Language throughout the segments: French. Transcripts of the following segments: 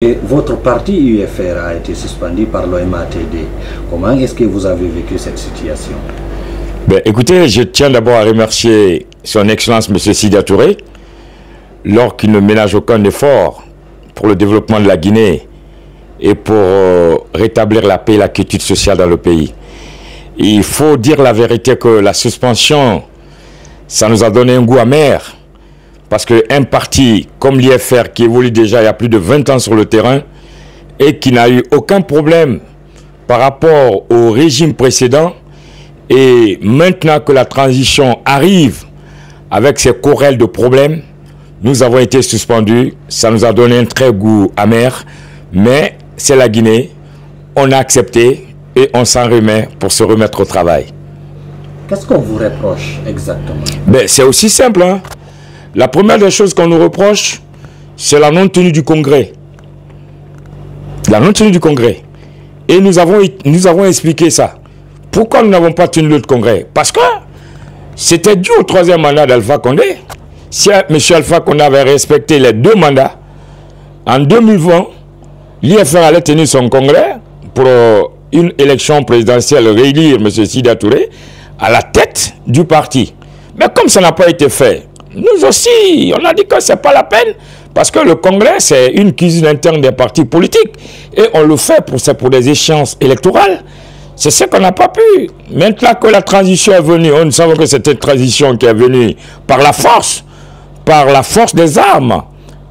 Et votre parti UFR a été suspendu par l'OMATD. Comment est-ce que vous avez vécu cette situation? Écoutez, je tiens d'abord à remercier son Excellence M. Sidya Touré, alors qu'il ne ménage aucun effort pour le développement de la Guinée et pour rétablir la paix et la quiétude sociale dans le pays. Il faut dire la vérité que la suspension, ça nous a donné un goût amer. Parce qu'un parti comme l'IFR, qui évolue déjà il y a plus de 20 ans sur le terrain et qui n'a eu aucun problème par rapport au régime précédent, et maintenant que la transition arrive avec ses querelles de problèmes, nous avons été suspendus. Ça nous a donné un très goût amer, mais c'est la Guinée. On a accepté et on s'en remet pour se remettre au travail. Qu'est-ce qu'on vous reproche exactement? C'est aussi simple, hein? La première des choses qu'on nous reproche, c'est la non-tenue du Congrès. La non-tenue du Congrès. Et nous avons expliqué ça. Pourquoi nous n'avons pas tenu le Congrès? Parce que c'était dû au troisième mandat d'Alpha Condé. Si M. Alpha Condé avait respecté les 2 mandats, en 2020, l'IFR allait tenir son Congrès pour une élection présidentielle, réélire M. Sidya Touré à la tête du parti. Mais comme ça n'a pas été fait, nous aussi, on a dit que ce n'est pas la peine, parce que le Congrès, c'est une cuisine interne des partis politiques, et on le fait pour des échéances électorales. C'est ce qu'on n'a pas pu. Maintenant que la transition est venue, nous savons que c'était une transition qui est venue par la force des armes,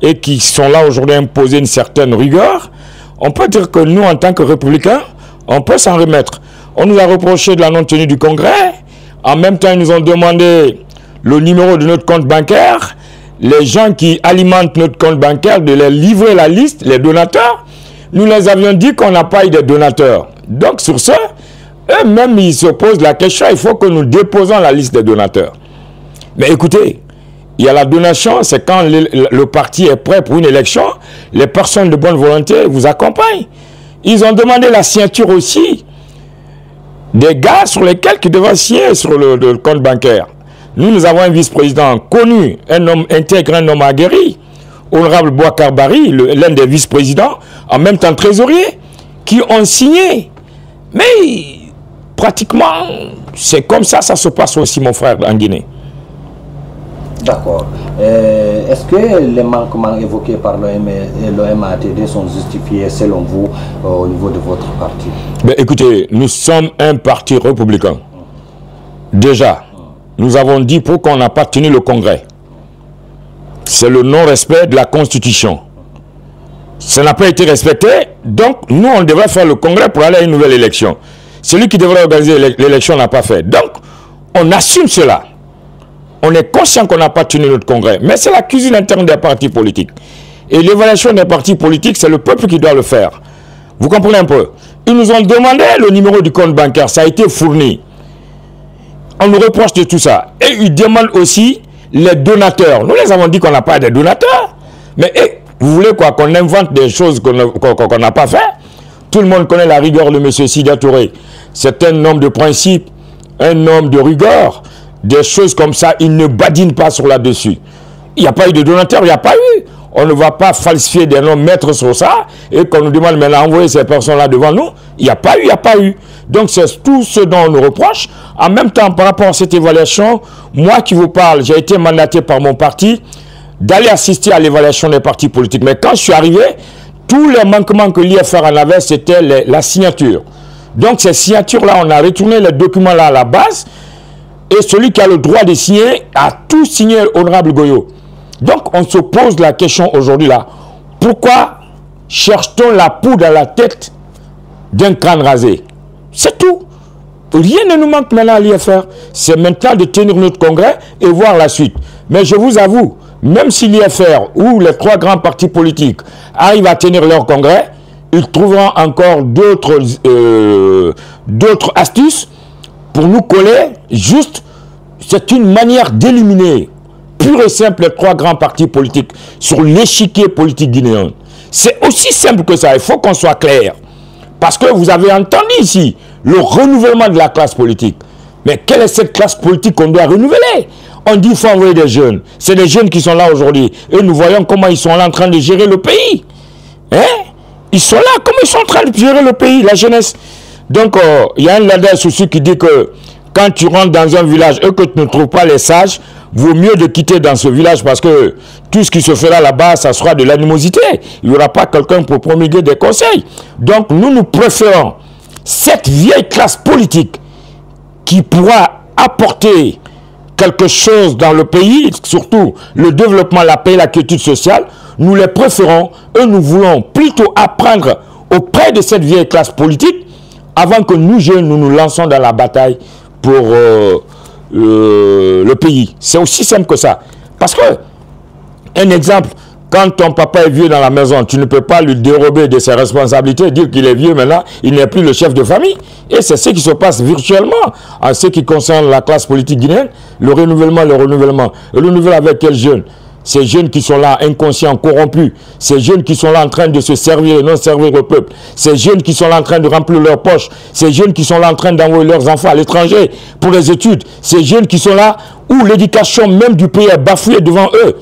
et qui sont là aujourd'hui à imposer une certaine rigueur. On peut dire que nous, en tant que républicains, on peut s'en remettre. On nous a reproché de la non-tenue du Congrès. En même temps, ils nous ont demandé le numéro de notre compte bancaire, les gens qui alimentent notre compte bancaire, de les livrer la liste, les donateurs. Nous les avions dit qu'on n'a pas eu de donateurs. Donc sur ce, eux-mêmes, ils se posent la question, il faut que nous déposons la liste des donateurs. Mais écoutez, il y a la donation, c'est quand le parti est prêt pour une élection, les personnes de bonne volonté vous accompagnent. Ils ont demandé la signature aussi des gars sur lesquels ils devaient signer sur le compte bancaire. Nous avons un vice-président connu, un homme intègre, un homme aguerri, honorable Bouakar Bari, l'un des vice-présidents, en même temps trésorier, qui ont signé. Mais pratiquement, c'est comme ça, ça se passe aussi, mon frère, en Guinée. D'accord. Est-ce que les manquements évoqués par l'OMATD sont justifiés, selon vous, au niveau de votre parti? Écoutez, nous sommes un parti républicain. Déjà, nous avons dit pourquoi on n'a pas tenu le Congrès. C'est le non-respect de la Constitution. Ça n'a pas été respecté, donc nous, on devrait faire le Congrès pour aller à une nouvelle élection. Celui qui devrait organiser l'élection n'a pas fait. Donc, on assume cela. On est conscient qu'on n'a pas tenu notre Congrès. Mais c'est la cuisine interne des partis politiques. Et l'évaluation des partis politiques, c'est le peuple qui doit le faire. Vous comprenez un peu? Ils nous ont demandé le numéro du compte bancaire. Ça a été fourni. On nous reproche de tout ça. Et ils demandent aussi les donateurs. Nous les avons dit qu'on n'a pas de donateurs. Mais vous voulez quoi? Qu'on invente des choses qu'on n'a pas fait? Tout le monde connaît la rigueur de M. Sidya Touré. C'est un homme de principe, un homme de rigueur. Des choses comme ça, il ne badine pas sur là-dessus. Il n'y a pas eu de donateurs, il n'y a pas eu. On ne va pas falsifier des noms, mettre sur ça, et qu'on nous demande maintenant d'envoyer ces personnes-là devant nous. Il n'y a pas eu, il n'y a pas eu. Donc c'est tout ce dont on nous reproche. En même temps, par rapport à cette évaluation, moi qui vous parle, j'ai été mandaté par mon parti d'aller assister à l'évaluation des partis politiques. Mais quand je suis arrivé, tous les manquements que l'IFR en avait, c'était la signature. Donc ces signatures-là, on a retourné les documents-là à la base, et celui qui a le droit de signer a tout signé, honorable Goyo. Donc on se pose la question aujourd'hui là, pourquoi cherche-t-on la poudre à la tête d'un crâne rasé? C'est tout. Rien ne nous manque maintenant à l'IFR. C'est maintenant de tenir notre congrès et voir la suite. Mais je vous avoue, même si l'IFR ou les 3 grands partis politiques arrivent à tenir leur congrès, ils trouveront encore d'autres astuces pour nous coller. Juste, c'est une manière d'éliminer pur et simple les 3 grands partis politiques sur l'échiquier politique guinéen. C'est aussi simple que ça, il faut qu'on soit clair. Parce que vous avez entendu ici le renouvellement de la classe politique. Mais quelle est cette classe politique qu'on doit renouveler? On dit qu'il faut envoyer des jeunes. C'est des jeunes qui sont là aujourd'hui. Et nous voyons comment ils sont là en train de gérer le pays. Hein? Ils sont là, comment ils sont en train de gérer le pays, la jeunesse. Donc, il y a un adage aussi qui dit que quand tu rentres dans un village et que tu ne trouves pas les sages, vaut mieux de quitter dans ce village parce que tout ce qui se fera là-bas, ça sera de l'animosité. Il n'y aura pas quelqu'un pour promulguer des conseils. Donc, nous préférons cette vieille classe politique qui pourra apporter quelque chose dans le pays, surtout le développement, la paix, la quiétude sociale. Nous les préférons et nous voulons plutôt apprendre auprès de cette vieille classe politique avant que nous, jeunes, nous lançons dans la bataille pour le pays. C'est aussi simple que ça. Parce que, un exemple, quand ton papa est vieux dans la maison, tu ne peux pas lui dérober de ses responsabilités, dire qu'il est vieux maintenant, il n'est plus le chef de famille. Et c'est ce qui se passe virtuellement en ce qui concerne la classe politique guinéenne, le renouvellement. Le renouvellement avec quels jeunes? Ces jeunes qui sont là, inconscients, corrompus. Ces jeunes qui sont là en train de se servir et non servir au peuple. Ces jeunes qui sont là en train de remplir leurs poches. Ces jeunes qui sont là en train d'envoyer leurs enfants à l'étranger pour les études. Ces jeunes qui sont là où l'éducation même du pays est bafouée devant eux.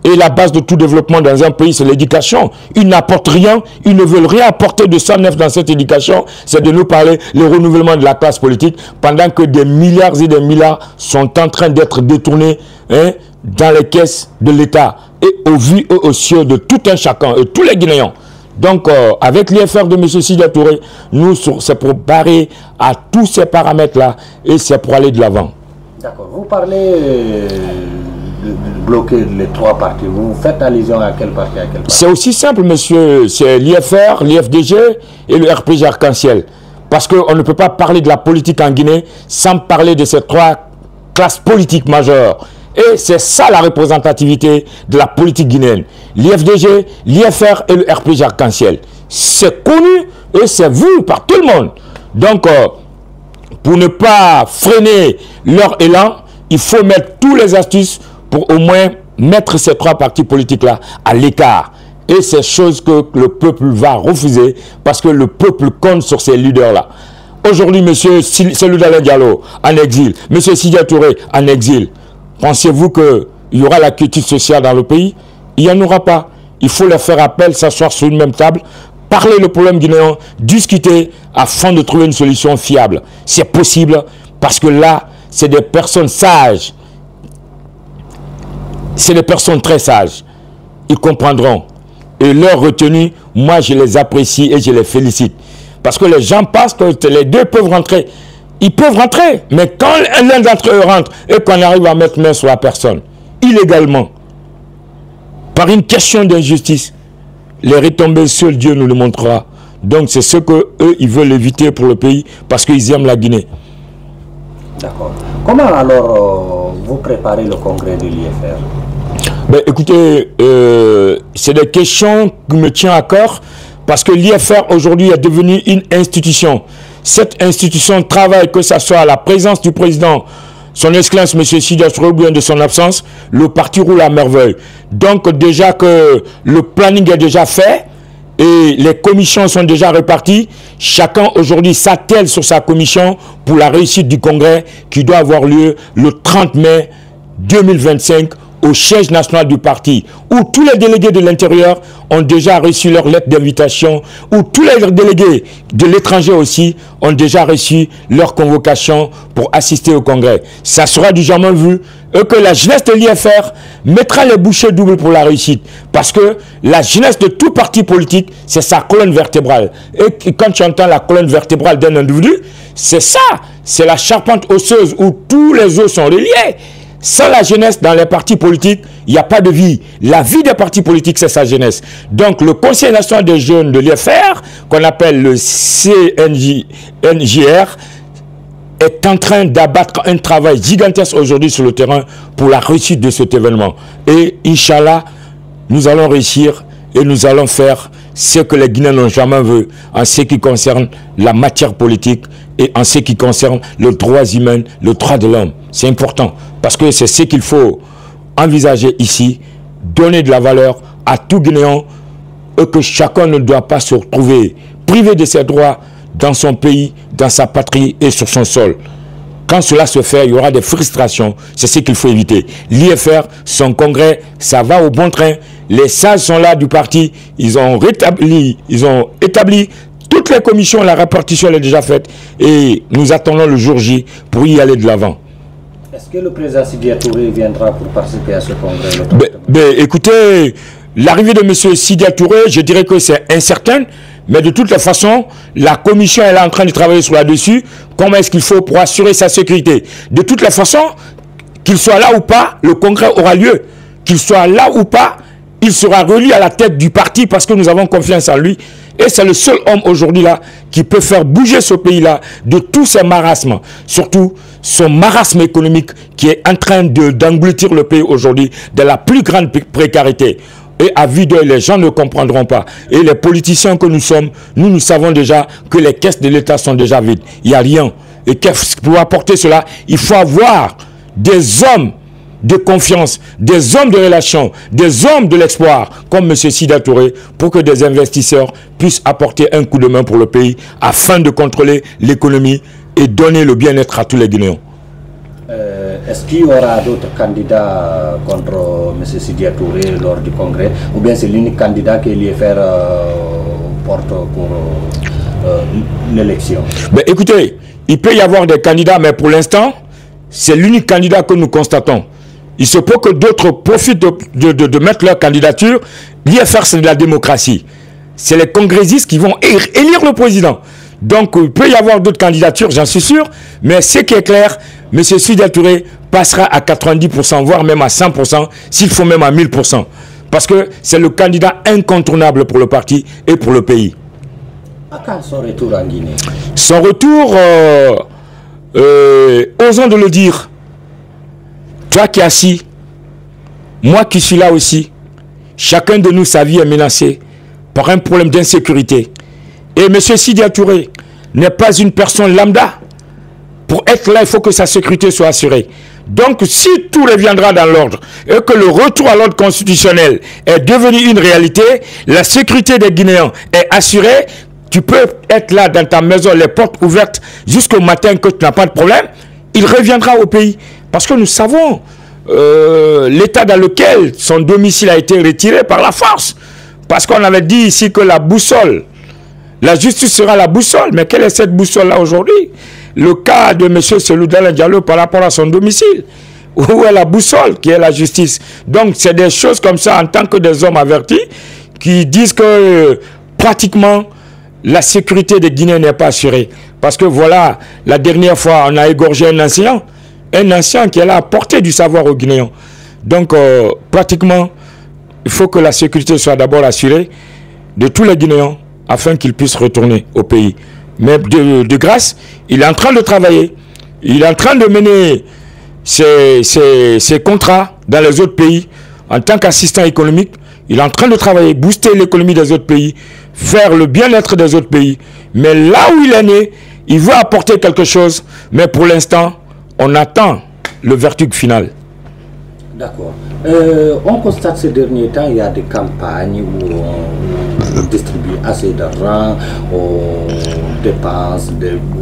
Et la base de tout développement dans un pays, c'est l'éducation. Ils n'apportent rien, ils ne veulent rien apporter de 109 dans cette éducation. C'est de nous parler le renouvellement de la classe politique, pendant que des milliards et des milliards sont en train d'être détournés dans les caisses de l'État et au vu et au cieux de tout un chacun et tous les Guinéens. Donc, avec l'IFR de M. Sidya Touré, nous, c'est pour barrer à tous ces paramètres-là et c'est pour aller de l'avant. D'accord. Vous parlez de bloquer les trois partis. Vous faites allusion à quel parti, C'est aussi simple, monsieur. C'est l'IFR, l'IFDG et le RPG Arc-en-Ciel. Parce qu'on ne peut pas parler de la politique en Guinée sans parler de ces trois classes politiques majeures. Et c'est ça la représentativité de la politique guinéenne. L'IFDG, l'IFR et le RPG Arc-en-Ciel. C'est connu et c'est vu par tout le monde. Donc, pour ne pas freiner leur élan, il faut mettre tous les astuces pour au moins mettre ces trois partis politiques-là à l'écart. Et c'est chose que le peuple va refuser parce que le peuple compte sur ces leaders-là. Aujourd'hui, M. Cellou Dalein Diallo en exil, M. Sidya Touré en exil. Pensez-vous qu'il y aura la quiétude sociale dans le pays? Il n'y en aura pas. Il faut leur faire appel, s'asseoir sur une même table, parler le problème guinéen, discuter afin de trouver une solution fiable. C'est possible parce que là, c'est des personnes sages. C'est des personnes très sages. Ils comprendront. Et leur retenue, moi, je les apprécie et je les félicite. Parce que les gens pensent que les deux peuvent rentrer. Ils peuvent rentrer, mais quand l'un d'entre eux rentre et qu'on arrive à mettre main sur la personne, illégalement, par une question d'injustice, les retombées, seul Dieu nous le montrera. Donc c'est ce qu'eux, ils veulent éviter pour le pays parce qu'ils aiment la Guinée. D'accord. Comment alors vous préparez le congrès de l'IFR? Ben, écoutez, c'est des questions qui me tiennent à cœur parce que l'IFR aujourd'hui est devenue une institution. Cette institution travaille, que ce soit à la présence du président, son excellence M. Sidya Touré, ou bien de son absence, le parti roule à merveille. Donc déjà que le planning est déjà fait et les commissions sont déjà réparties, chacun aujourd'hui s'attelle sur sa commission pour la réussite du congrès qui doit avoir lieu le 30 mai 2025 au siège national du parti, où tous les délégués de l'intérieur ont déjà reçu leur lettre d'invitation, où tous les délégués de l'étranger aussi ont déjà reçu leur convocation pour assister au congrès. Ça sera du jamais vu et que la jeunesse de l'IFR mettra les bouchées doubles pour la réussite. Parce que la jeunesse de tout parti politique, c'est sa colonne vertébrale. Et quand tu entends la colonne vertébrale d'un individu, c'est ça, c'est la charpente osseuse où tous les os sont reliés. Sans la jeunesse dans les partis politiques, il n'y a pas de vie. La vie des partis politiques, c'est sa jeunesse. Donc, le Conseil national des jeunes de l'IFR, qu'on appelle le CNJR, est en train d'abattre un travail gigantesque aujourd'hui sur le terrain pour la réussite de cet événement. Et, Inch'Allah, nous allons réussir et nous allons faire ce que les Guinéens n'ont jamais vu en ce qui concerne la matière politique et en ce qui concerne le droit humain, le droit de l'homme. C'est important parce que c'est ce qu'il faut envisager ici, donner de la valeur à tout Guinéen et que chacun ne doit pas se retrouver privé de ses droits dans son pays, dans sa patrie et sur son sol. Quand cela se fait, il y aura des frustrations. C'est ce qu'il faut éviter. L'IFR, son congrès, ça va au bon train. Les sages sont là du parti. Ils ont établi toutes les commissions. La répartition elle est déjà faite. Et nous attendons le jour J pour y aller de l'avant. Est-ce que le président Sidya Touré viendra pour participer à ce congrès? Écoutez, l'arrivée de M. Sidya Touré, je dirais que c'est incertain. Mais de toutes les façons, la commission elle est en train de travailler sur là-dessus. Comment est-ce qu'il faut pour assurer sa sécurité? De toutes les façons, qu'il soit là ou pas, le congrès aura lieu. Qu'il soit là ou pas, il sera relié à la tête du parti parce que nous avons confiance en lui. Et c'est le seul homme aujourd'hui là qui peut faire bouger ce pays-là de tous ses marasmes. Surtout son marasme économique qui est en train d'engloutir le pays aujourd'hui de la plus grande précarité. Et à vue d'œil, les gens ne comprendront pas. Et les politiciens que nous sommes, nous savons déjà que les caisses de l'État sont déjà vides. Il n'y a rien. Et pour apporter cela, il faut avoir des hommes de confiance, des hommes de relation, des hommes de l'espoir, comme M. Sidya Touré, pour que des investisseurs puissent apporter un coup de main pour le pays, afin de contrôler l'économie et donner le bien-être à tous les Guinéens. Est-ce qu'il y aura d'autres candidats contre M. Sidya Touré lors du congrès, ou bien c'est l'unique candidat que l'IFR porte pour l'élection? Écoutez, il peut y avoir des candidats, mais pour l'instant, c'est l'unique candidat que nous constatons. Il se peut que d'autres profitent de mettre leur candidature. L'IFR, c'est de la démocratie. C'est les congressistes qui vont élire le président. Donc, il peut y avoir d'autres candidatures, j'en suis sûr. Mais ce qui est clair, M. Sidya Touré passera à 90%, voire même à 100%, s'il faut même à 1000%. Parce que c'est le candidat incontournable pour le parti et pour le pays. À quand son retour en Guinée? Son retour, osons de le dire, toi qui es assis, moi qui suis là aussi, chacun de nous, sa vie est menacée par un problème d'insécurité. Et M. Sidya Touré n'est pas une personne lambda. Pour être là, il faut que sa sécurité soit assurée. Donc, si tout reviendra dans l'ordre et que le retour à l'ordre constitutionnel est devenu une réalité, la sécurité des Guinéens est assurée, tu peux être là dans ta maison, les portes ouvertes jusqu'au matin que tu n'as pas de problème, il reviendra au pays. Parce que nous savons l'état dans lequel son domicile a été retiré par la force. Parce qu'on avait dit ici que la boussole, la justice sera la boussole. Mais quelle est cette boussole-là aujourd'hui? Le cas de M. Seloudala Diallo par rapport à son domicile. Où est la boussole qui est la justice? Donc c'est des choses comme ça en tant que des hommes avertis qui disent que pratiquement la sécurité des Guinéens n'est pas assurée. Parce que voilà, la dernière fois on a égorgé un ancien qui est là à porter du savoir aux Guinéens. Donc pratiquement il faut que la sécurité soit d'abord assurée de tous les Guinéens afin qu'ils puissent retourner au pays. Mais de grâce, il est en train de travailler. Il est en train de mener ses contrats dans les autres pays en tant qu'assistant économique. Il est en train de travailler, booster l'économie des autres pays, faire le bien-être des autres pays. Mais là où il est né, il veut apporter quelque chose. Mais pour l'instant, on attend le verdict final. D'accord. On constate ces derniers temps, il y a des campagnes où on distribue assez d'argent aux dépenses,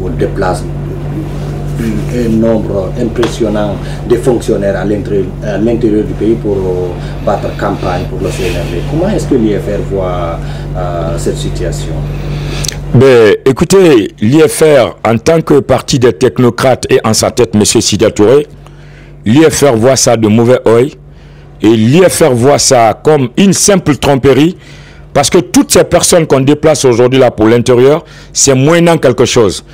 aux déplacements, un nombre impressionnant de fonctionnaires à l'intérieur du pays pour battre campagne pour le CNRD. Comment est-ce que l'IFR voit cette situation? Écoutez, l'IFR, en tant que parti des technocrates et en sa tête M. Sidya Touré, l'IFR voit ça de mauvais oeil et l'IFR voit ça comme une simple tromperie parce que toutes ces personnes qu'on déplace aujourd'hui là pour l'intérieur, c'est moyennant quelque chose.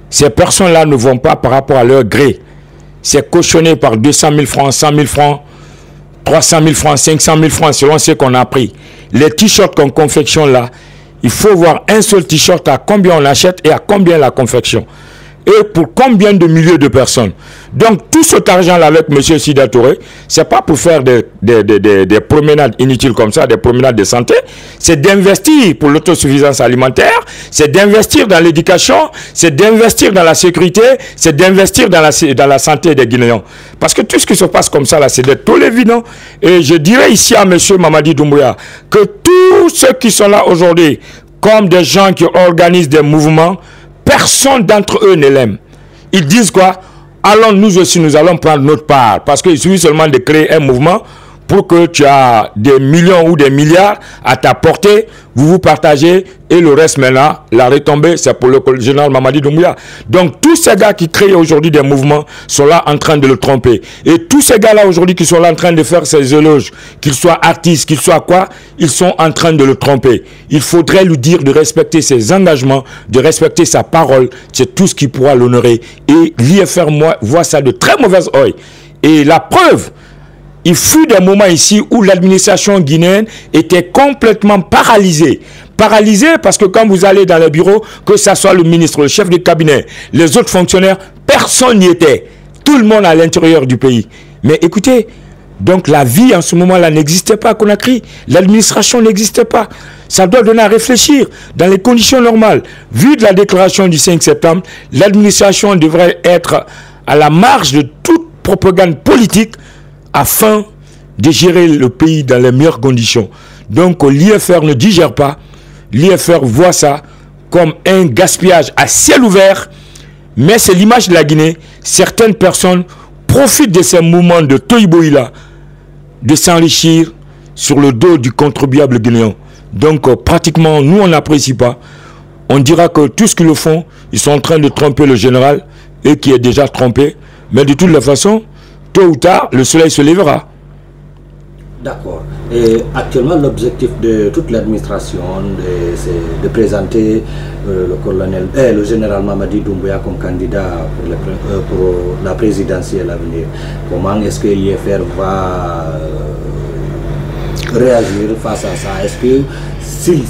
Ces personnes-là ne vont pas par rapport à leur gré. C'est cautionné par 200 000 francs, 100 000 francs, 300 000 francs, 500 000 francs selon ce qu'on a pris. Les t-shirts qu'on confectionne là, il faut voir un seul t-shirt à combien on achète et à combien la confection. Et pour combien de milliers de personnes. Donc tout cet argent-là avec M. Sidya Touré, c'est pas pour faire des promenades inutiles comme ça, des promenades de santé, c'est d'investir pour l'autosuffisance alimentaire, c'est d'investir dans l'éducation, c'est d'investir dans la sécurité, c'est d'investir dans la santé des Guinéens. Parce que tout ce qui se passe comme ça là, c'est des tôles évidents. Et je dirais ici à M. Mamadi Doumbouya que tous ceux qui sont là aujourd'hui, comme des gens qui organisent des mouvements, personne d'entre eux ne l'aime. Ils disent quoi? allons nous aussi, nous allons prendre notre part. Parce qu'il suffit seulement de créer un mouvement pour que tu as des millions ou des milliards à ta portée, vous vous partagez, et le reste maintenant, la retombée, c'est pour le général Mamadi Doumbouya. Donc tous ces gars qui créent aujourd'hui des mouvements sont là en train de le tromper. Et tous ces gars-là aujourd'hui qui sont là en train de faire ces éloges, qu'ils soient artistes, qu'ils soient quoi, ils sont en train de le tromper. Il faudrait lui dire de respecter ses engagements, de respecter sa parole, c'est tout ce qui pourra l'honorer. Et l'IFR voit ça de très mauvais oeil. Et la preuve, il fut des moments ici où l'administration guinéenne était complètement paralysée. Paralysée parce que quand vous allez dans les bureaux, que ce soit le ministre, le chef de cabinet, les autres fonctionnaires, personne n'y était. Tout le monde à l'intérieur du pays. Mais écoutez, donc la vie en ce moment-là n'existait pas à Conakry. L'administration n'existait pas. Ça doit donner à réfléchir. Dans les conditions normales, vu de la déclaration du 5 septembre, l'administration devrait être à la marge de toute propagande politique afin de gérer le pays dans les meilleures conditions. Donc l'IFR ne digère pas. L'IFR voit ça comme un gaspillage à ciel ouvert. Mais c'est l'image de la Guinée. Certaines personnes profitent de ces mouvements de Toïboïla de s'enrichir sur le dos du contribuable guinéen. Donc pratiquement, nous on n'apprécie pas. On dira que tout ce qu'ils le font, ils sont en train de tromper le général et qui est déjà trompé. Mais de toutes les façons, tôt ou tard, le soleil se lèvera. D'accord. Et actuellement, l'objectif de toute l'administration, c'est de présenter le général Mamadi Doumbouya comme candidat pour la présidentielle à venir. Comment est-ce que l'IFR va réagir face à ça? Est-ce que s'il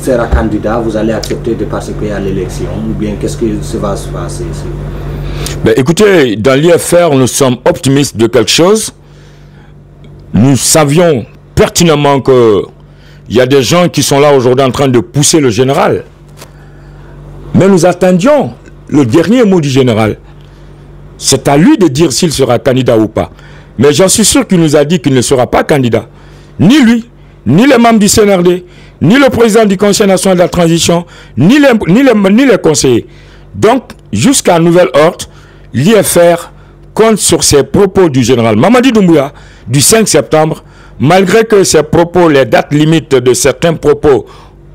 sera candidat, vous allez accepter de participer à l'élection? Ou bien qu'est-ce qui va se passer ici? Ben, écoutez, dans l'IFR, nous sommes optimistes de quelque chose. Nous savions pertinemment qu'il y a des gens qui sont là aujourd'hui en train de pousser le général. Mais nous attendions le dernier mot du général. C'est à lui de dire s'il sera candidat ou pas. Mais j'en suis sûr qu'il nous a dit qu'il ne sera pas candidat. Ni lui, ni les membres du CNRD, ni le président du Conseil national de la transition, ni les conseillers. Donc, jusqu'à nouvel ordre, l'IFR compte sur ces propos du général Mamadi Doumbouya du 5 septembre, malgré que ces propos, les dates limites de certains propos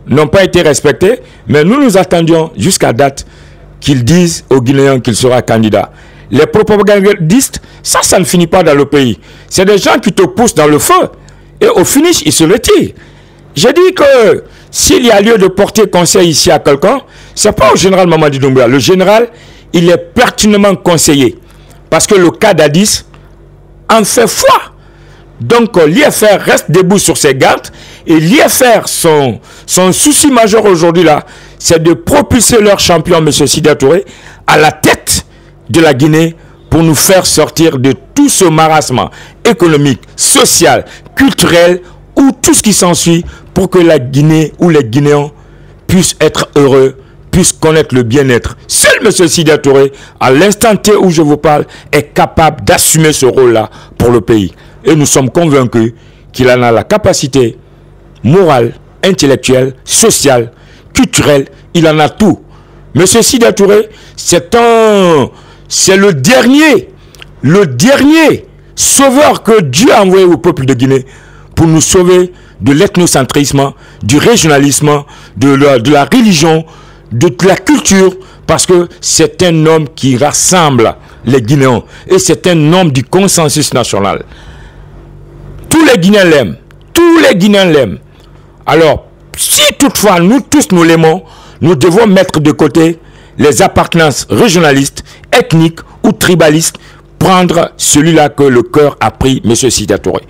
n'ont pas été respectées, mais nous attendions jusqu'à date qu'ils disent aux Guinéens qu'il sera candidat. Les propagandistes, ça ne finit pas dans le pays. C'est des gens qui te poussent dans le feu et au finish, ils se retirent. J'ai dit que s'il y a lieu de porter conseil ici à quelqu'un, ce n'est pas au général Mamadi Doumbouya. Le général, il est pertinemment conseillé. Parce que le cas d'Addis en fait foi. Donc l'IFR reste debout sur ses gardes. Et l'IFR, son souci majeur aujourd'hui là, c'est de propulser leur champion, M. Sidya Touré, à la tête de la Guinée pour nous faire sortir de tout ce marasme économique, social, culturel, ou tout ce qui s'ensuit pour que la Guinée ou les Guinéens puissent être heureux, puissent connaître le bien-être. Seul M. Sidya Touré, à l'instant T où je vous parle, est capable d'assumer ce rôle-là pour le pays. Et nous sommes convaincus qu'il en a la capacité morale, intellectuelle, sociale, culturelle, il en a tout. M. Sidya Touré, c'est le dernier sauveur que Dieu a envoyé au peuple de Guinée pour nous sauver de l'ethnocentrisme, du régionalisme, de la religion, de la culture, parce que c'est un homme qui rassemble les Guinéens et c'est un homme du consensus national. Tous les Guinéens l'aiment. Tous les Guinéens l'aiment. Alors, si toutefois nous tous nous l'aimons, nous devons mettre de côté les appartenances régionalistes, ethniques ou tribalistes, prendre celui-là que le cœur a pris, M. Sidya Touré.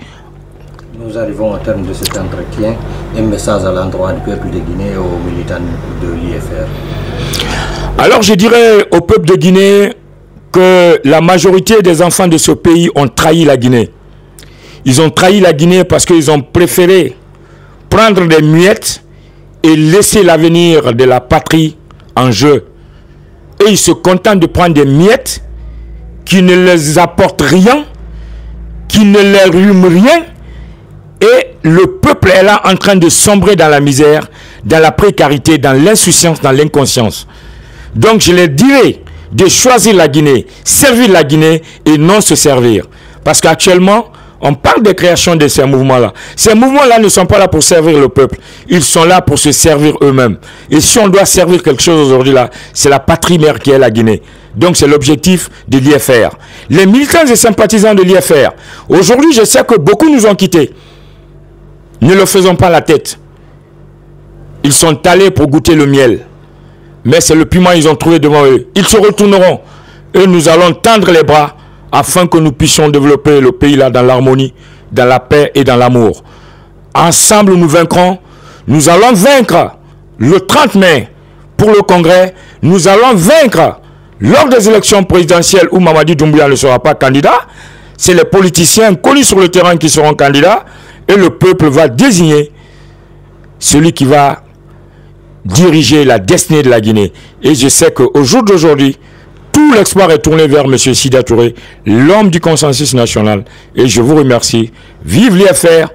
Nous arrivons au terme de cet entretien. Un message à l'endroit du peuple de Guinée et aux militants de l'IFR. Alors je dirais au peuple de Guinée que la majorité des enfants de ce pays ont trahi la Guinée. Ils ont trahi la Guinée parce qu'ils ont préféré prendre des miettes et laisser l'avenir de la patrie en jeu. Et ils se contentent de prendre des miettes qui ne les apportent rien, qui ne leur rhument rien. Et le peuple est là en train de sombrer dans la misère, dans la précarité, dans l'insouciance, dans l'inconscience. Donc je les dirai de choisir la Guinée, servir la Guinée et non se servir. Parce qu'actuellement, on parle de création de ces mouvements-là. Ces mouvements-là ne sont pas là pour servir le peuple. Ils sont là pour se servir eux-mêmes. Et si on doit servir quelque chose aujourd'hui là, c'est la patrie mère qui est la Guinée. Donc c'est l'objectif de l'IFR. Les militants et sympathisants de l'IFR, aujourd'hui je sais que beaucoup nous ont quittés. Ne leur faisons pas la tête. Ils sont allés pour goûter le miel. Mais c'est le piment qu'ils ont trouvé devant eux. Ils se retourneront. Et nous allons tendre les bras afin que nous puissions développer le pays là dans l'harmonie, dans la paix et dans l'amour. Ensemble, nous vaincrons. Nous allons vaincre le 30 mai pour le Congrès. Nous allons vaincre lors des élections présidentielles où Mamadi Doumbouya ne sera pas candidat. C'est les politiciens connus sur le terrain qui seront candidats. Et le peuple va désigner celui qui va diriger la destinée de la Guinée. Et je sais qu'au jour d'aujourd'hui, tout l'espoir est tourné vers M. Sida Touré, l'homme du consensus national. Et je vous remercie. Vive l'IFR!